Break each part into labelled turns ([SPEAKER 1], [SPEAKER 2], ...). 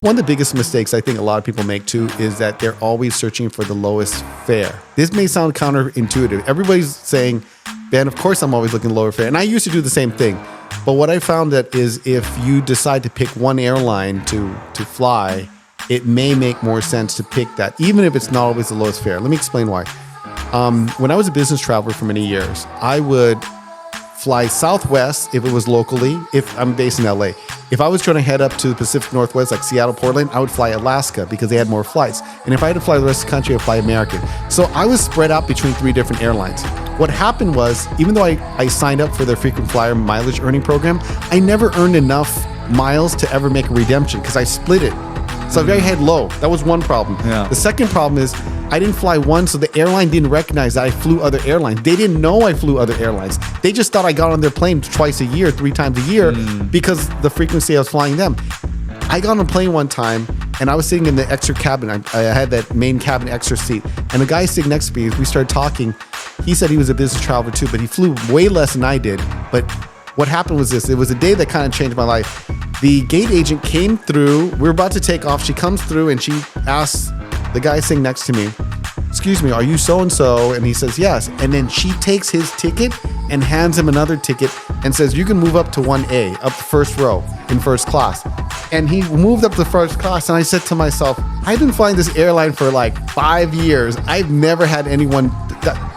[SPEAKER 1] One of the biggest mistakes I think a lot of people make too is that they're always searching for the lowest fare. This may sound counterintuitive. Everybody's saying, Ben, of course I'm always looking lower fare. And I used to do the same thing. But what I found that is if you decide to pick one airline to fly, it may make more sense to pick that, even if it's not always the lowest fare. Let me explain why. When I was a business traveler for many years, I would fly Southwest if it was locally, if I'm based in LA. If I was trying to head up to the Pacific Northwest, like Seattle, Portland, I would fly Alaska because they had more flights. And if I had to fly the rest of the country, I'd fly American. So I was spread out between 3 different airlines. What happened was, even though I signed up for their frequent flyer mileage earning program, I never earned enough miles to ever make a redemption because I split it. So I had low. That was one problem.
[SPEAKER 2] Yeah.
[SPEAKER 1] The second problem is I didn't fly one, so the airline didn't recognize that I flew other airlines. They didn't know I flew other airlines. They just thought I got on their plane twice a year, 3 times a year, because the frequency I was flying them. I got on a plane one time, and I was sitting in the extra cabin. I had that main cabin extra seat, and the guy sitting next to me, we started talking. He said he was a business traveler too, but he flew way less than I did. But what happened was this. It was a day that kind of changed my life. The gate agent came through. We were about to take off. She comes through and she asks the guy sitting next to me, "Excuse me, are you so-and-so?" And he says, "Yes." And then she takes his ticket and hands him another ticket and says, "You can move up to 1A, up the first row in first class." And he moved up to first class. And I said to myself, I've been flying this airline for like 5 years. I've never had anyone...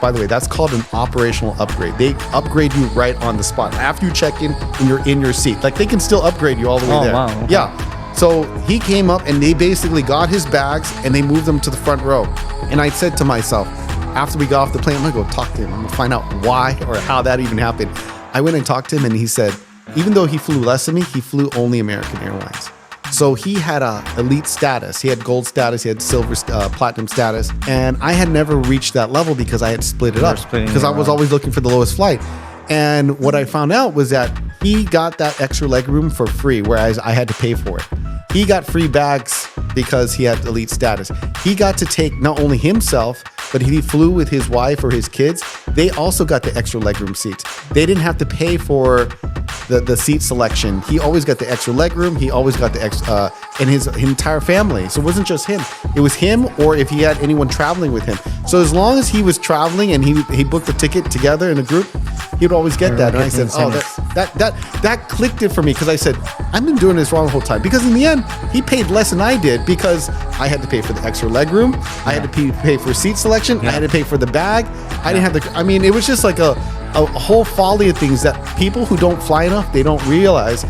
[SPEAKER 1] by the way, that's called an operational upgrade. They upgrade you right on the spot. After you check in and you're in your seat. Like they can still upgrade you all the way there.
[SPEAKER 2] Wow. Okay.
[SPEAKER 1] Yeah. So he came up and they basically got his bags and they moved them to the front row. And I said to myself, after we got off the plane, I'm gonna go talk to him. I'm gonna find out why or how that even happened. I went and talked to him and he said, even though he flew less than me, he flew only American Airlines. So he had a elite status. He had gold status. He had silver, platinum status. And I had never reached that level because I had split it up. Because I was always looking for the lowest flight. And what I found out was that he got that extra legroom for free, whereas I had to pay for it. He got free bags because he had elite status. He got to take not only himself, but if he flew with his wife or his kids, they also got the extra legroom seats. They didn't have to pay for the seat selection. He always got the extra legroom. He always got the extra, and his entire family. So it wasn't just him. It was him, or if he had anyone traveling with him. So as long as he was traveling and he booked the ticket together in a group, he would always get that. And I said, oh, that clicked it for me because I said, I've been doing this wrong the whole time. Because in the end, he paid less than I did because I had to pay for the extra legroom. I had to pay for seat selection. I had to pay for the bag. I didn't have I mean, it was just like a whole folly of things that people who don't fly enough, they don't realize.